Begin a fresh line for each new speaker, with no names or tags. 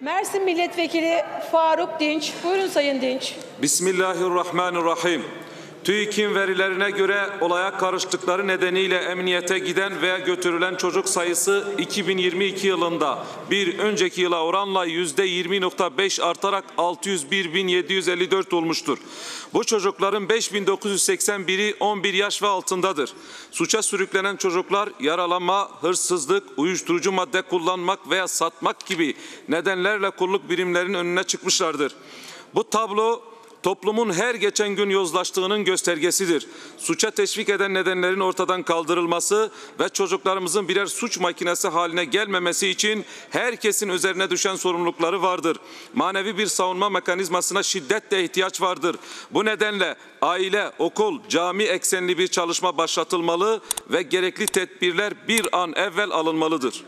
Mersin Milletvekili Faruk Dinç. Buyurun Sayın Dinç.
Bismillahirrahmanirrahim. TÜİK'in verilerine göre olaya karıştıkları nedeniyle emniyete giden veya götürülen çocuk sayısı 2022 yılında bir önceki yıla oranla %20.5 artarak 601.754 olmuştur. Bu çocukların 5.981'i 11 yaş ve altındadır. Suça sürüklenen çocuklar yaralanma, hırsızlık, uyuşturucu madde kullanmak veya satmak gibi nedenlerle kolluk birimlerinin önüne çıkmışlardır. Bu tablo toplumun her geçen gün yozlaştığının göstergesidir. Suça teşvik eden nedenlerin ortadan kaldırılması ve çocuklarımızın birer suç makinesi haline gelmemesi için herkesin üzerine düşen sorumlulukları vardır. Manevi bir savunma mekanizmasına şiddetle ihtiyaç vardır. Bu nedenle aile, okul, cami eksenli bir çalışma başlatılmalı ve gerekli tedbirler bir an evvel alınmalıdır.